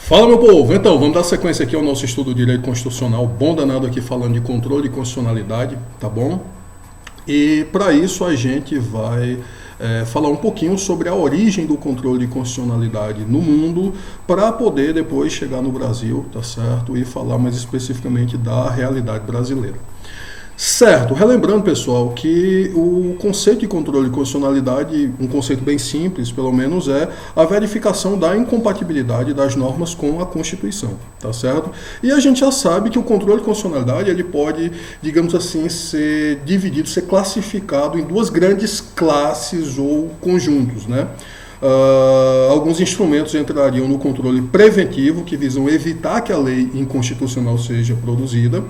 Fala, meu povo! Então, vamos dar sequência aqui ao nosso estudo de direito constitucional, bom danado aqui falando de controle de constitucionalidade, tá bom? E para isso a gente vai falar um pouquinho sobre a origem do controle de constitucionalidade no mundo, para poder depois chegar no Brasil, tá certo? E falar mais especificamente da realidade brasileira. Certo, relembrando, pessoal, que o conceito de controle de constitucionalidade, um conceito bem simples, pelo menos, é a verificação da incompatibilidade das normas com a Constituição, tá certo? E a gente já sabe que o controle de constitucionalidade, ele pode, digamos assim, ser dividido, ser classificado em duas grandes classes ou conjuntos, né? Alguns instrumentos entrariam no controle preventivo, que visam evitar que a lei inconstitucional seja produzida,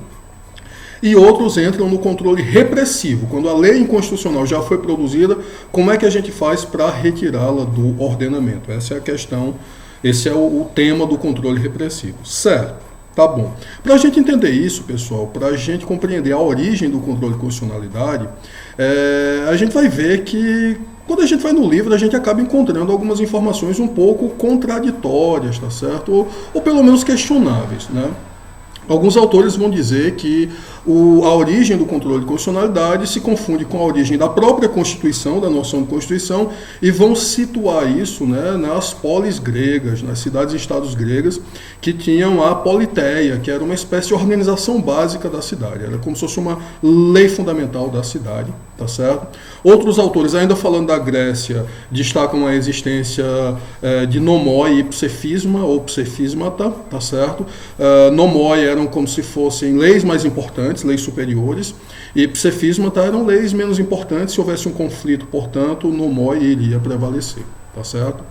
e outros entram no controle repressivo. Quando a lei inconstitucional já foi produzida, como é que a gente faz para retirá-la do ordenamento? Essa é a questão, esse é o tema do controle repressivo. Certo, tá bom. Para a gente entender isso, pessoal, para a gente compreender a origem do controle de constitucionalidade, a gente vai ver que quando a gente vai no livro, a gente acaba encontrando algumas informações um pouco contraditórias, tá certo? Ou pelo menos questionáveis, né? Alguns autores vão dizer que a origem do controle de constitucionalidade se confunde com a origem da própria Constituição, da noção de Constituição, e vão situar isso, né, nas polis gregas, nas cidades e estados gregas, que tinham a politeia, que era uma espécie de organização básica da cidade, era como se fosse uma lei fundamental da cidade, tá certo? Outros autores, ainda falando da Grécia, destacam a existência de nomoi e psefisma, ou psefismata, tá certo? Nomoi eram como se fossem leis mais importantes, leis superiores, e psefismata eram leis menos importantes. Se houvesse um conflito, portanto, o nomoi iria prevalecer, tá certo?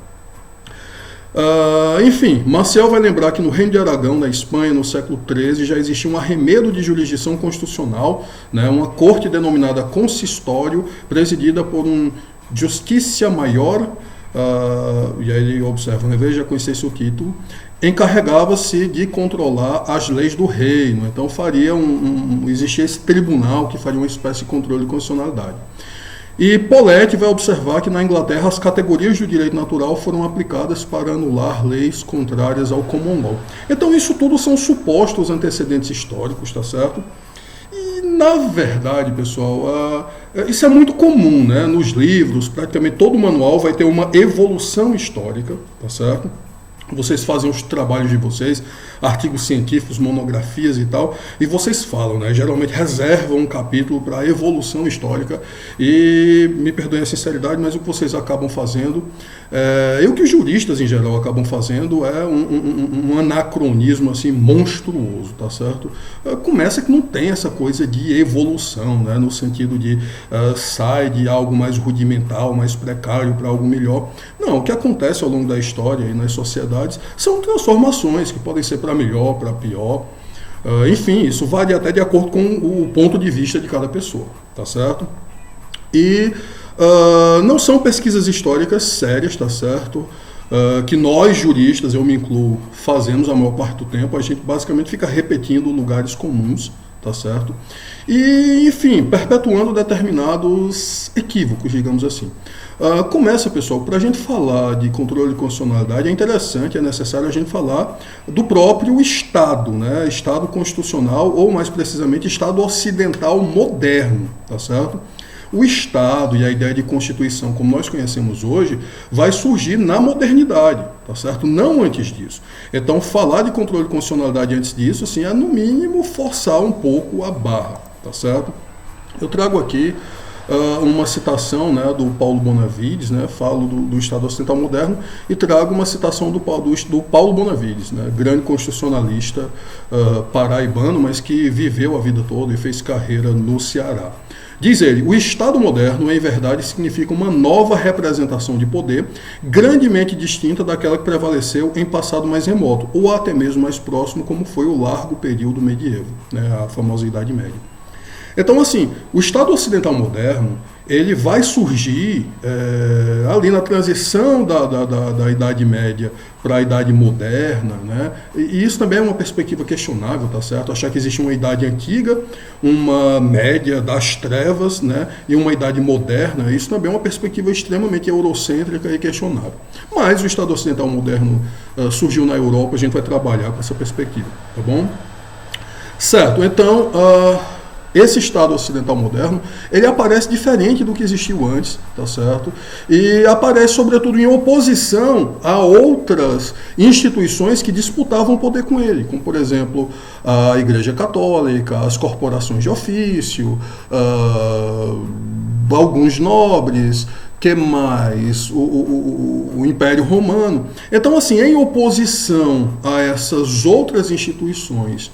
Enfim, Marcial vai lembrar que no Reino de Aragão, na Espanha, no século XIII, já existia um arremedo de jurisdição constitucional, né, uma corte denominada consistório, presidida por um Justicia Maior, e aí ele observa, né, veja, conhecesse o título, encarregava-se de controlar as leis do reino. Então existia esse tribunal que faria uma espécie de controle de constitucionalidade. E Poletti vai observar que na Inglaterra as categorias do direito natural foram aplicadas para anular leis contrárias ao common law. Então isso tudo são supostos antecedentes históricos, tá certo? E na verdade, pessoal, isso é muito comum, né? Nos livros, praticamente todo manual vai ter uma evolução histórica, tá certo? Vocês fazem os trabalhos de vocês, artigos científicos, monografias e tal, e vocês falam, né? Geralmente reservam um capítulo para a evolução histórica, e me perdoem a sinceridade, mas o que vocês acabam fazendo, e o que os juristas em geral acabam fazendo, é um anacronismo assim monstruoso, tá certo? Começa que não tem essa coisa de evolução, né? No sentido de sai de algo mais rudimentar, mais precário para algo melhor. Não, o que acontece ao longo da história e nas sociedades são transformações que podem ser para melhor, para pior. Enfim, isso varia até de acordo com o ponto de vista de cada pessoa, tá certo? E não são pesquisas históricas sérias, tá certo? Que nós, juristas, eu me incluo, fazemos a maior parte do tempo. A gente basicamente fica repetindo lugares comuns, tá certo? E, enfim, perpetuando determinados equívocos, digamos assim. Começa, pessoal, para a gente falar de controle de constitucionalidade, é interessante, é necessário a gente falar do próprio Estado, né? Estado constitucional, ou mais precisamente, Estado ocidental moderno, tá certo? O Estado e a ideia de Constituição, como nós conhecemos hoje, vai surgir na modernidade, tá certo? Não antes disso. Então, falar de controle de constitucionalidade antes disso, assim, é no mínimo forçar um pouco a barra, tá certo? Eu trago aqui uma citação, né, do Paulo Bonavides, né, falo do Estado Ocidental Moderno, e trago uma citação do Paulo Bonavides, né, grande constitucionalista paraibano, mas que viveu a vida toda e fez carreira no Ceará. Diz ele: o Estado moderno, em verdade, significa uma nova representação de poder, grandemente distinta daquela que prevaleceu em passado mais remoto, ou até mesmo mais próximo, como foi o largo período medieval, né, a famosa Idade Média. Então, assim, o Estado ocidental moderno, ele vai surgir ali na transição da Idade Média para a Idade Moderna, né? E isso também é uma perspectiva questionável, tá certo? Achar que existe uma Idade Antiga, uma Média das Trevas, né? E uma Idade Moderna, isso também é uma perspectiva extremamente eurocêntrica e questionável. Mas o Estado ocidental moderno surgiu na Europa, a gente vai trabalhar com essa perspectiva, tá bom? Certo, então... esse Estado ocidental moderno, ele aparece diferente do que existiu antes, tá certo? E aparece, sobretudo, em oposição a outras instituições que disputavam poder com ele, como, por exemplo, a Igreja Católica, as corporações de ofício, alguns nobres, que mais? O Império Romano. Então, assim, em oposição a essas outras instituições,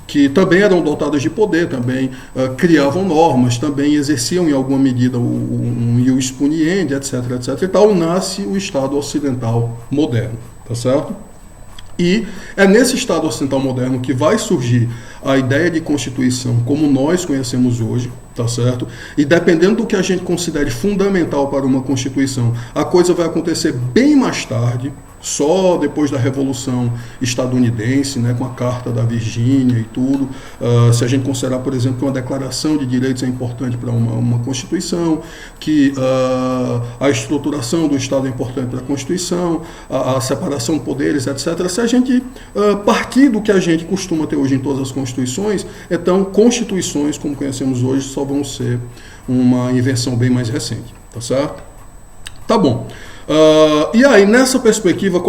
que também eram dotadas de poder, também criavam normas, também exerciam em alguma medida um ius puniendi, etc, etc e tal, nasce o Estado ocidental moderno, tá certo? E é nesse Estado ocidental moderno que vai surgir a ideia de Constituição como nós conhecemos hoje, tá certo? E dependendo do que a gente considere fundamental para uma Constituição, a coisa vai acontecer bem mais tarde, só depois da Revolução Estadunidense, né, com a Carta da Virgínia e tudo. Se a gente considerar, por exemplo, que uma declaração de direitos é importante para uma Constituição, que a estruturação do Estado é importante para a Constituição, a separação de poderes, etc. Se a gente partir do que a gente costuma ter hoje em todas as Constituições, então Constituições, como conhecemos hoje, só vão ser uma invenção bem mais recente, tá certo? Tá bom. E aí, nessa perspectiva,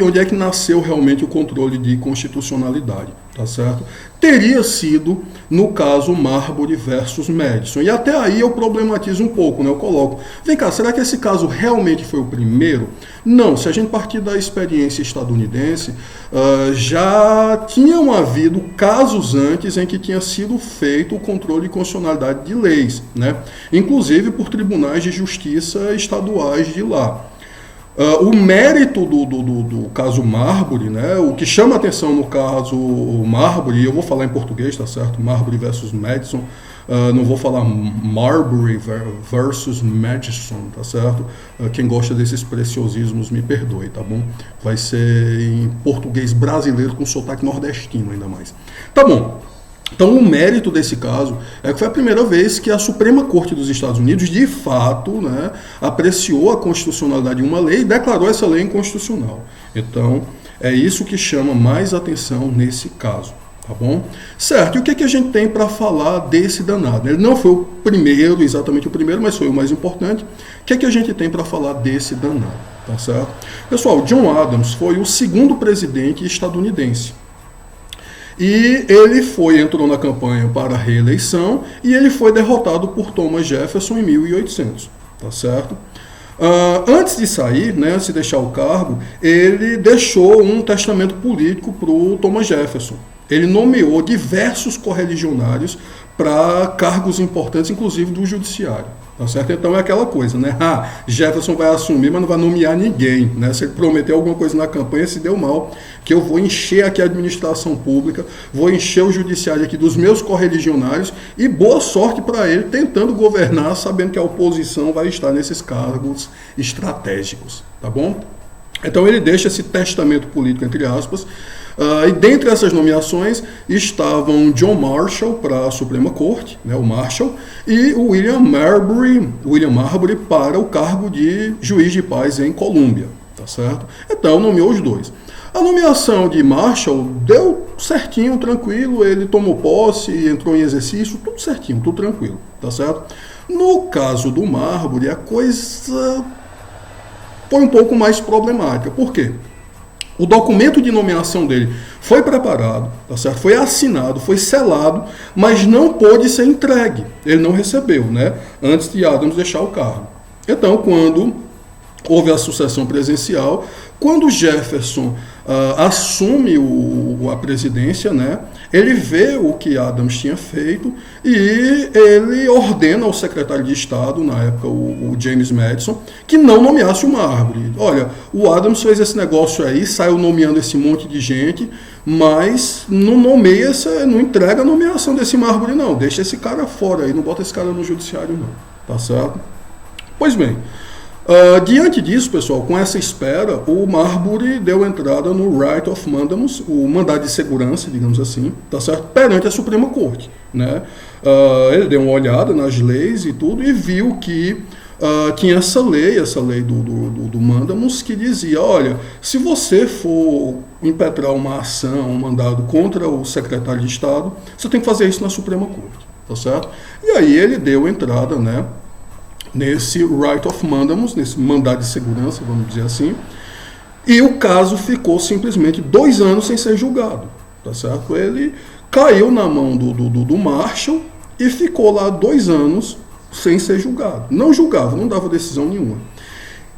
onde é que nasceu realmente o controle de constitucionalidade, tá certo? Teria sido, no caso, Marbury versus Madison. E até aí eu problematizo um pouco, né? Eu coloco, vem cá, será que esse caso realmente foi o primeiro? Não, se a gente partir da experiência estadunidense, já tinham havido casos antes em que tinha sido feito o controle de constitucionalidade de leis, né? Inclusive por tribunais de justiça estaduais de lá. O mérito do caso Marbury, né, o que chama atenção no caso Marbury, eu vou falar em português, tá certo? Marbury versus Madison, não vou falar Marbury versus Madison, tá certo? Quem gosta desses preciosismos me perdoe, tá bom? Vai ser em português brasileiro com sotaque nordestino ainda mais. Tá bom. Então, o mérito desse caso é que foi a primeira vez que a Suprema Corte dos Estados Unidos, de fato, né, apreciou a constitucionalidade de uma lei e declarou essa lei inconstitucional. Então, é isso que chama mais atenção nesse caso, tá bom? Certo, e o que a gente tem para falar desse danado? Ele não foi o primeiro, exatamente o primeiro, mas foi o mais importante. O que a gente tem para falar desse danado, tá certo? Pessoal, John Adams foi o segundo presidente estadunidense. E ele entrou na campanha para a reeleição e ele foi derrotado por Thomas Jefferson em 1800, tá certo? Antes de sair, né, antes de deixar o cargo, ele deixou um testamento político para o Thomas Jefferson. Ele nomeou diversos correligionários para cargos importantes, inclusive do judiciário. Tá certo? Então é aquela coisa, né? Jefferson vai assumir, mas não vai nomear ninguém, né? Se ele prometeu alguma coisa na campanha, se deu mal, que eu vou encher aqui a administração pública, vou encher o judiciário aqui dos meus correligionários e boa sorte para ele tentando governar, sabendo que a oposição vai estar nesses cargos estratégicos, tá bom? Então ele deixa esse testamento político, entre aspas, e dentre essas nomeações estavam John Marshall para a Suprema Corte, né, o Marshall, e o William Marbury para o cargo de juiz de paz em Colômbia, tá certo? Então nomeou os dois. A nomeação de Marshall deu certinho, tranquilo, ele tomou posse, entrou em exercício, tudo certinho, tudo tranquilo, tá certo? No caso do Marbury, a coisa foi um pouco mais problemática. Por quê? O documento de nomeação dele foi preparado, tá certo? Foi assinado, foi selado, mas não pôde ser entregue. Ele não recebeu, né? Antes de Adams deixar o cargo. Então, quando houve a sucessão presidencial, quando Jefferson assume a presidência, né? Ele vê o que Adams tinha feito e ele ordena ao secretário de Estado, na época o James Madison, que não nomeasse o Marbury. Olha, o Adams fez esse negócio aí, saiu nomeando esse monte de gente, mas não nomeia, não entrega a nomeação desse Marbury, não. Deixa esse cara fora aí, não bota esse cara no judiciário, não. Tá certo? Pois bem, diante disso, pessoal, com essa espera, o Marbury deu entrada no Writ of Mandamus, o mandado de segurança, digamos assim, tá certo? Perante a Suprema Corte, né? Ele deu uma olhada nas leis e tudo e viu que tinha essa lei do Mandamus, que dizia, olha, se você for impetrar uma ação, um mandado contra o secretário de Estado, você tem que fazer isso na Suprema Corte, tá certo? E aí ele deu entrada, né, nesse Writ of Mandamus, nesse mandado de segurança, vamos dizer assim, e o caso ficou simplesmente 2 anos sem ser julgado, tá certo? Ele caiu na mão do Marshall e ficou lá 2 anos sem ser julgado. Não julgava, não dava decisão nenhuma.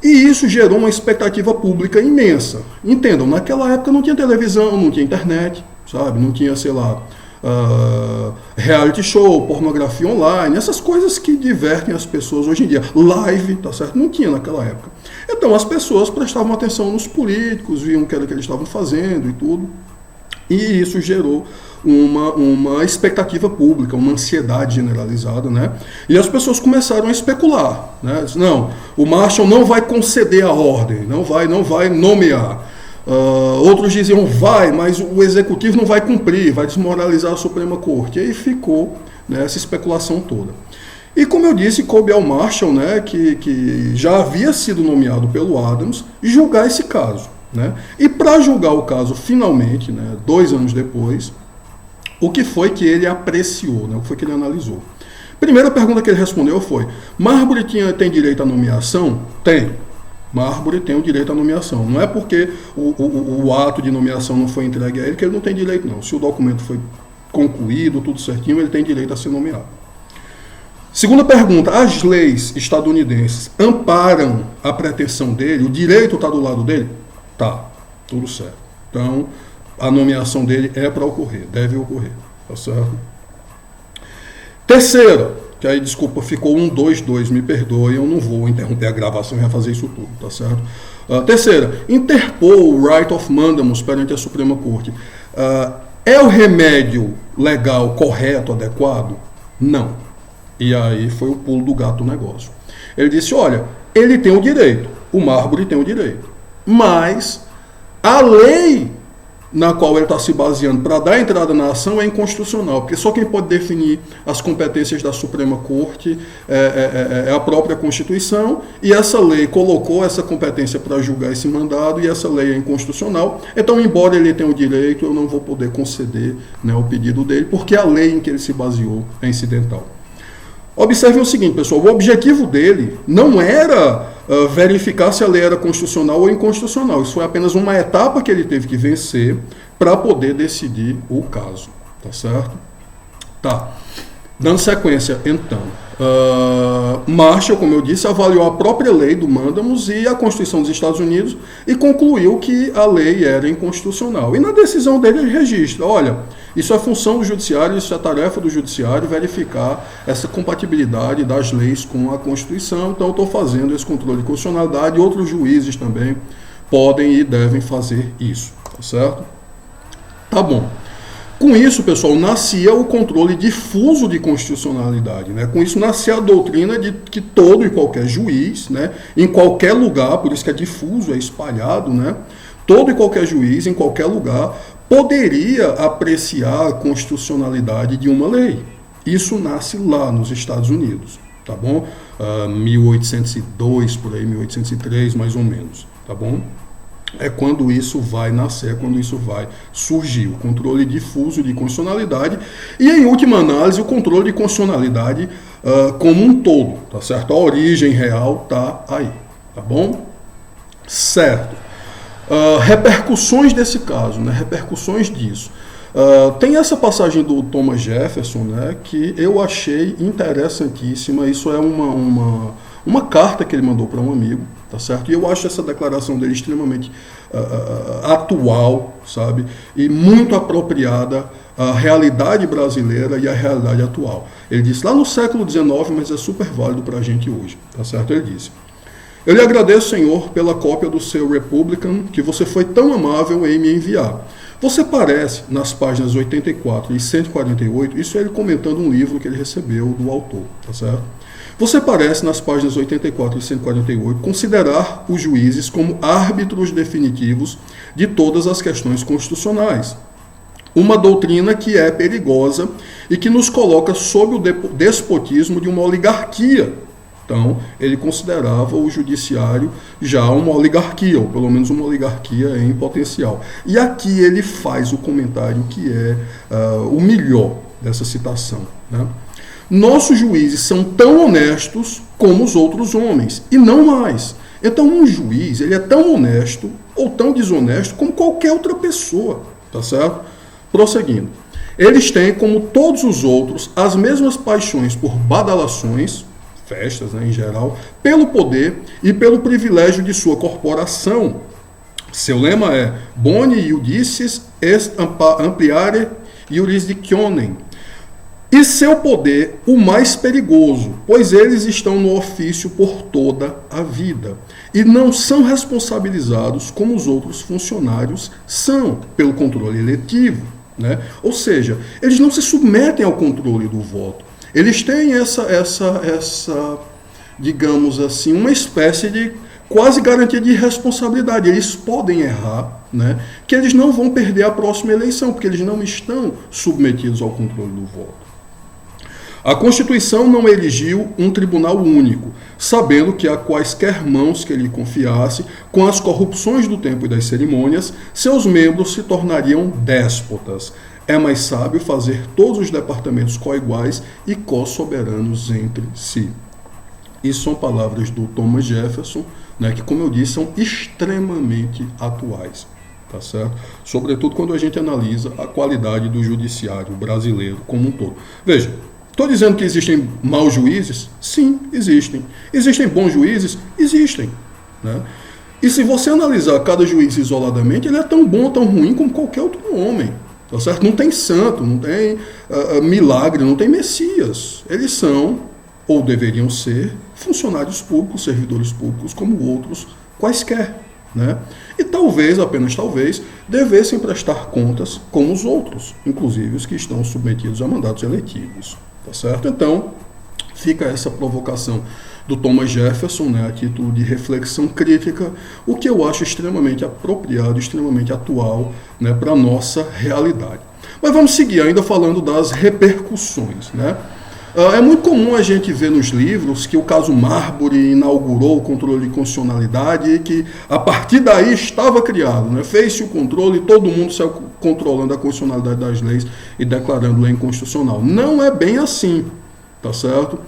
E isso gerou uma expectativa pública imensa. Entendam, naquela época não tinha televisão, não tinha internet, sabe? Não tinha, sei lá, reality show, pornografia online, essas coisas que divertem as pessoas hoje em dia. Live, tá certo? Não tinha naquela época. Então as pessoas prestavam atenção nos políticos, viam o que era que eles estavam fazendo e tudo. E isso gerou uma expectativa pública, uma ansiedade generalizada, né? E as pessoas começaram a especular, né? Não, o Marshall não vai conceder a ordem, não vai nomear. Outros diziam vai, mas o executivo não vai cumprir, vai desmoralizar a Suprema Corte. E aí ficou, né, essa especulação toda. E como eu disse, coube ao Marshall, né, que já havia sido nomeado pelo Adams, julgar esse caso, né? E para julgar o caso finalmente, né, 2 anos depois, o que foi que ele apreciou, né, o que foi que ele analisou? Primeira pergunta que ele respondeu foi, Marbury tem direito à nomeação? Tem. Marbury tem o direito à nomeação. Não é porque o ato de nomeação não foi entregue a ele que ele não tem direito, não. Se o documento foi concluído, tudo certinho, ele tem direito a ser nomeado. Segunda pergunta, as leis estadunidenses amparam a pretensão dele? O direito está do lado dele? Tá, tudo certo. Então, a nomeação dele é para ocorrer, deve ocorrer, tá certo? Terceira, que aí, desculpa, ficou 1-2-2, me perdoem, eu não vou interromper a gravação e refazer isso tudo, tá certo? Terceira, interpor o Writ of Mandamus perante a Suprema Corte. É o remédio legal, correto, adequado? Não. E aí foi o pulo do gato do negócio. Ele disse, olha, ele tem o direito, o Marbury tem o direito, mas a lei na qual ele está se baseando para dar entrada na ação é inconstitucional, porque só quem pode definir as competências da Suprema Corte é a própria Constituição, e essa lei colocou essa competência para julgar esse mandado, e essa lei é inconstitucional. Então, embora ele tenha o direito, eu não vou poder conceder, né, o pedido dele, porque a lei em que ele se baseou é incidental. Observem o seguinte, pessoal, o objetivo dele não era verificar se a lei era constitucional ou inconstitucional. Isso foi apenas uma etapa que ele teve que vencer para poder decidir o caso, tá certo? Tá. Dando sequência, então, Marshall, como eu disse, avaliou a própria lei do Mandamus e a Constituição dos Estados Unidos e concluiu que a lei era inconstitucional. E na decisão dele ele registra, olha, isso é função do judiciário, isso é tarefa do judiciário verificar essa compatibilidade das leis com a Constituição, então eu estou fazendo esse controle de constitucionalidade e outros juízes também podem e devem fazer isso, tá certo? Tá bom. Com isso, pessoal, nascia o controle difuso de constitucionalidade, né? Com isso nascia a doutrina de que todo e qualquer juiz, né, em qualquer lugar, por isso que é difuso, é espalhado, né? Todo e qualquer juiz, em qualquer lugar, poderia apreciar a constitucionalidade de uma lei. Isso nasce lá nos Estados Unidos, tá bom? 1802, por aí, 1803, mais ou menos, tá bom? É quando isso vai nascer, quando isso vai surgir, o controle difuso de constitucionalidade e, em última análise, o controle de constitucionalidade como um todo, tá certo? A origem real tá aí, tá bom? Certo. Repercussões desse caso, né? Repercussões disso. Tem essa passagem do Thomas Jefferson, né, que eu achei interessantíssima. Isso é uma carta que ele mandou para um amigo, tá certo? E eu acho essa declaração dele extremamente atual, sabe? E muito apropriada à realidade brasileira e à realidade atual. Ele disse lá no século XIX, mas é super válido para a gente hoje, tá certo? Ele disse: eu lhe agradeço, Senhor, pela cópia do seu Republican que você foi tão amável em me enviar. Você parece, nas páginas 84 e 148, isso é ele comentando um livro que ele recebeu do autor, tá certo? Você parece, nas páginas 84 e 148, considerar os juízes como árbitros definitivos de todas as questões constitucionais. Uma doutrina que é perigosa e que nos coloca sob o despotismo de uma oligarquia. Então, ele considerava o judiciário já uma oligarquia, ou pelo menos uma oligarquia em potencial. E aqui ele faz o comentário que é o melhor dessa citação, né? Nossos juízes são tão honestos como os outros homens, e não mais. Então, um juiz, ele é tão honesto ou tão desonesto como qualquer outra pessoa, tá certo? Prosseguindo. Eles têm, como todos os outros, as mesmas paixões por badalações, festas, né, em geral, pelo poder e pelo privilégio de sua corporação. Seu lema é Boni iudicis est ampliare jurisdictionem. E seu poder o mais perigoso, pois eles estão no ofício por toda a vida e não são responsabilizados como os outros funcionários são pelo controle eletivo, né? Ou seja, eles não se submetem ao controle do voto. Eles têm essa, digamos assim, uma espécie de quase garantia de responsabilidade. Eles podem errar, né? Que eles não vão perder a próxima eleição, porque eles não estão submetidos ao controle do voto. A Constituição não erigiu um tribunal único, sabendo que a quaisquer mãos que lhe confiasse, com as corrupções do tempo e das cerimônias, seus membros se tornariam déspotas. É mais sábio fazer todos os departamentos coiguais e co-soberanos entre si. Isso são palavras do Thomas Jefferson, né, que, como eu disse, são extremamente atuais, tá certo? Sobretudo quando a gente analisa a qualidade do judiciário brasileiro como um todo. Veja, estou dizendo que existem maus juízes? Sim, existem. Existem bons juízes? Existem, né? E se você analisar cada juiz isoladamente, ele é tão bom, tão ruim como qualquer outro homem. Tá certo? Não tem santo, não tem milagre, não tem Messias. Eles são, ou deveriam ser, funcionários públicos, servidores públicos, como outros quaisquer, né? E talvez, apenas talvez, devessem prestar contas como os outros, inclusive os que estão submetidos a mandatos eletivos. Tá certo? Então, fica essa provocação do Thomas Jefferson, né, a título de reflexão crítica, o que eu acho extremamente apropriado, extremamente atual, né, para a nossa realidade. Mas vamos seguir ainda falando das repercussões, né? É muito comum a gente ver nos livros que o caso Marbury inaugurou o controle de constitucionalidade e que a partir daí estava criado, né? Fez-se o controle e todo mundo saiu controlando a constitucionalidade das leis e declarando lei inconstitucional. Não é bem assim, tá certo?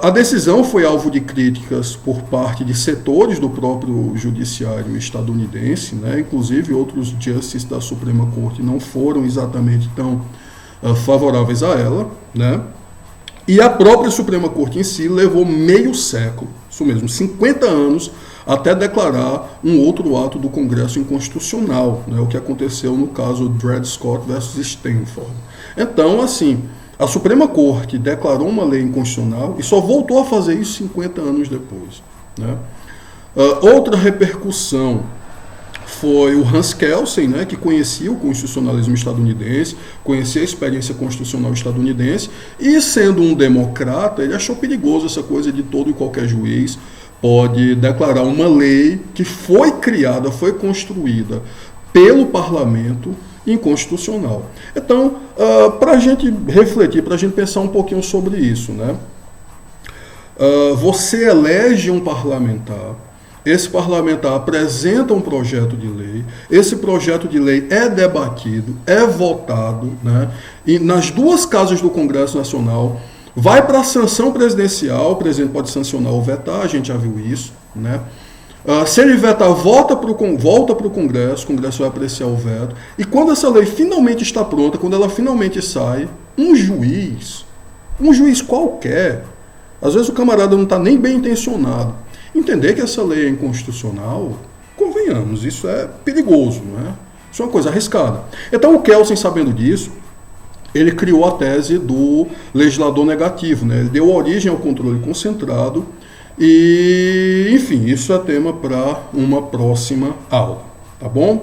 A decisão foi alvo de críticas por parte de setores do próprio judiciário estadunidense, né? Inclusive outros justices da Suprema Corte não foram exatamente tão favoráveis a ela, né? E a própria Suprema Corte em si levou meio século, isso mesmo, 50 anos, até declarar um outro ato do Congresso inconstitucional, né? O que aconteceu no caso Dred Scott versus Stanford. Então, assim, a Suprema Corte declarou uma lei inconstitucional e só voltou a fazer isso 50 anos depois, né? Outra repercussão foi o Hans Kelsen, né, que conhecia o constitucionalismo estadunidense, conhecia a experiência constitucional estadunidense, e sendo um democrata, ele achou perigoso essa coisa de todo e qualquer juiz pode declarar uma lei que foi criada, foi construída pelo parlamento inconstitucional. Então, para a gente refletir, para a gente pensar um pouquinho sobre isso, né? Você elege um parlamentar, esse parlamentar apresenta um projeto de lei, esse projeto de lei é debatido, é votado, né? E nas duas casas do Congresso Nacional, vai para a sanção presidencial, o presidente pode sancionar ou vetar, a gente já viu isso, né? Se ele vetar, volta para o Congresso, o Congresso vai apreciar o veto, e quando essa lei finalmente está pronta, quando ela finalmente sai, um juiz qualquer, Às vezes o camarada não está nem bem intencionado. Entender que essa lei é inconstitucional, convenhamos, isso é perigoso, não é? Isso é uma coisa arriscada. Então o Kelsen, sabendo disso, ele criou a tese do legislador negativo, né? Ele deu origem ao controle concentrado e, enfim, isso é tema para uma próxima aula, tá bom?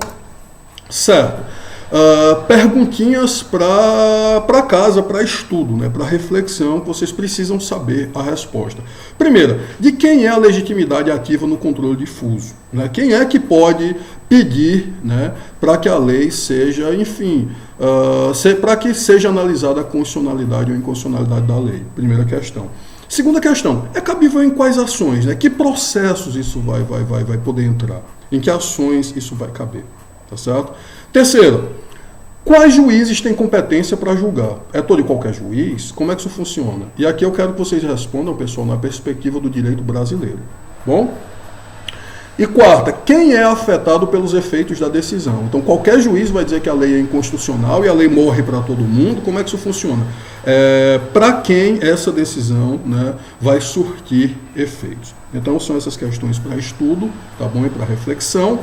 Certo. Perguntinhas para casa, para estudo, né? Para reflexão, que vocês precisam saber a resposta. Primeira, de quem é a legitimidade ativa no controle difuso? Né? Quem é que pode pedir, né, para que a lei seja, enfim, para que seja analisada a constitucionalidade ou inconstitucionalidade da lei? Primeira questão. Segunda questão, é cabível em quais ações? Né? Que processos isso vai poder entrar? Em que ações isso vai caber? Tá certo? Terceiro, quais juízes têm competência para julgar? É todo e qualquer juiz? Como é que isso funciona? E aqui eu quero que vocês respondam, pessoal, na perspectiva do direito brasileiro. Bom? E quarta, quem é afetado pelos efeitos da decisão? Então, qualquer juiz vai dizer que a lei é inconstitucional e a lei morre para todo mundo. Como é que isso funciona? Para quem essa decisão, né, vai surtir efeitos? Então, são essas questões para estudo, tá bom? E para reflexão.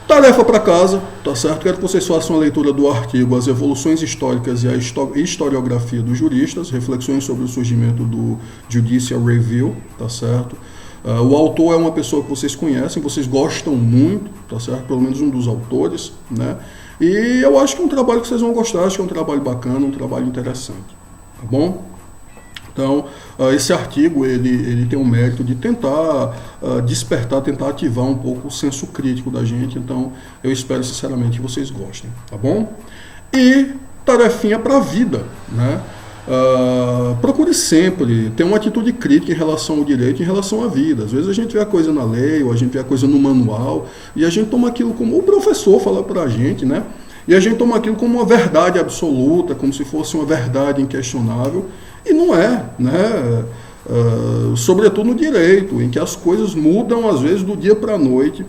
Tarefa para casa, tá certo? Quero que vocês façam a leitura do artigo As Evoluções Históricas e a Historiografia dos Juristas, reflexões sobre o surgimento do Judicial Review, tá certo? O autor é uma pessoa que vocês conhecem, vocês gostam muito, tá certo? Pelo menos um dos autores, né? E eu acho que é um trabalho que vocês vão gostar, acho que é um trabalho bacana, um trabalho interessante, tá bom? Então, esse artigo ele tem o mérito de tentar despertar, tentar ativar um pouco o senso crítico da gente. Então, eu espero sinceramente que vocês gostem, tá bom? E tarefinha para a vida, né? Procure sempre ter uma atitude crítica em relação ao direito, em relação à vida. Às vezes a gente vê a coisa na lei, ou a gente vê a coisa no manual, e a gente toma aquilo como o professor fala para a gente, né? E a gente toma aquilo como uma verdade absoluta, como se fosse uma verdade inquestionável. E não é, né? Sobretudo no direito, em que as coisas mudam às vezes do dia para a noite.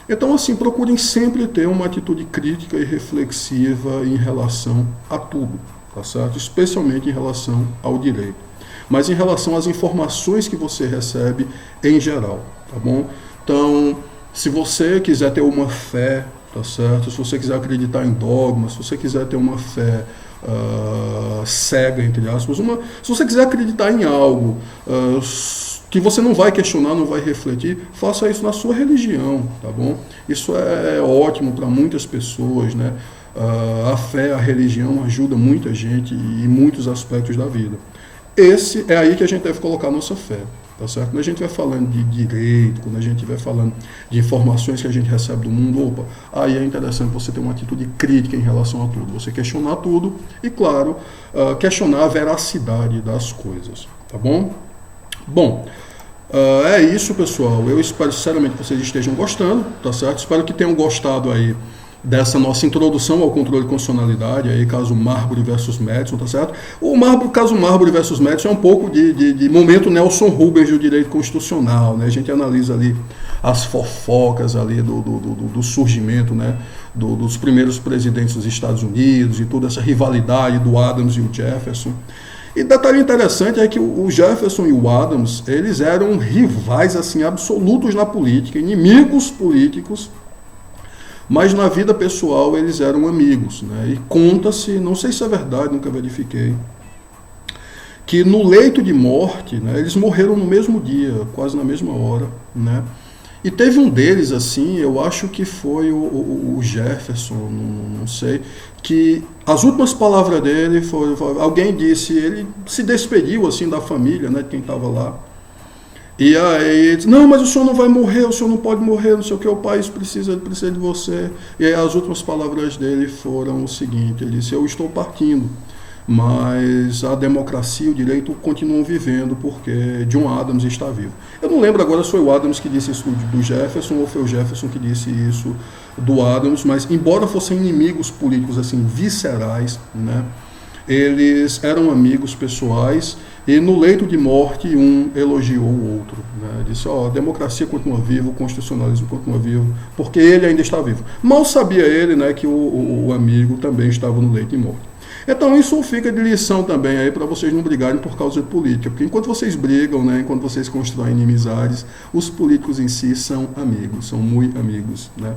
Então, assim, procurem sempre ter uma atitude crítica e reflexiva em relação a tudo, tá certo? Especialmente em relação ao direito. Mas em relação às informações que você recebe em geral, tá bom? Então, se você quiser ter uma fé, tá certo? Se você quiser acreditar em dogmas, se você quiser ter uma fé cega, entre aspas, se você quiser acreditar em algo que você não vai questionar, não vai refletir, faça isso na sua religião, tá bom? Isso é ótimo para muitas pessoas, né? A fé, a religião ajuda muita gente em muitos aspectos da vida. Esse é aí que a gente deve colocar a nossa fé. Tá certo? Quando a gente vai falando de direito, quando a gente vai falando de informações que a gente recebe do mundo, aí é interessante você ter uma atitude crítica em relação a tudo. Você questionar tudo e, claro, questionar a veracidade das coisas. Tá bom? Bom, é isso, pessoal. Eu espero sinceramente que vocês estejam gostando, tá certo? Espero que tenham gostado aí dessa nossa introdução ao controle de constitucionalidade, aí, caso Marbury versus Madison, tá certo? O caso Marbury versus Madison é um pouco de momento Nelson Rubens do direito constitucional, né? A gente analisa ali as fofocas ali do surgimento, né? Dos primeiros presidentes dos Estados Unidos e toda essa rivalidade do Adams e o Jefferson. E detalhe interessante é que o Jefferson e o Adams, eles eram rivais assim absolutos na política, inimigos políticos, mas na vida pessoal eles eram amigos, né? E conta-se, não sei se é verdade, nunca verifiquei, que no leito de morte, né, eles morreram no mesmo dia, quase na mesma hora, né? E teve um deles, assim, eu acho que foi o Jefferson, não sei, que as últimas palavras dele foram, alguém disse, ele se despediu assim da família, né, de quem estava lá. E aí ele disse, não, mas o senhor não vai morrer, o senhor não pode morrer, não sei o que, o país precisa de você. E aí as últimas palavras dele foram o seguinte, ele disse, eu estou partindo, mas a democracia e o direito continuam vivendo porque John Adams está vivo. Eu não lembro agora se foi o Adams que disse isso do Jefferson ou foi o Jefferson que disse isso do Adams, mas embora fossem inimigos políticos assim viscerais, né, eles eram amigos pessoais. E no leito de morte, um elogiou o outro, né? Disse, a democracia continua viva, o constitucionalismo continua vivo, porque ele ainda está vivo. Mal sabia ele, né, que o amigo também estava no leito de morte. Então isso fica de lição também aí para vocês não brigarem por causa de política, porque enquanto vocês brigam, né, enquanto vocês constroem inimizades, os políticos em si são amigos, são muito amigos, né?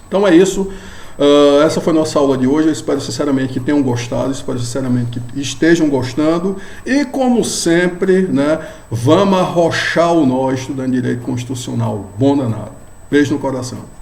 Então é isso. Essa foi a nossa aula de hoje. Eu espero sinceramente que tenham gostado, espero sinceramente que estejam gostando. E como sempre, né, vamos arrochar o nó estudando direito constitucional. Bom danado. Beijo no coração.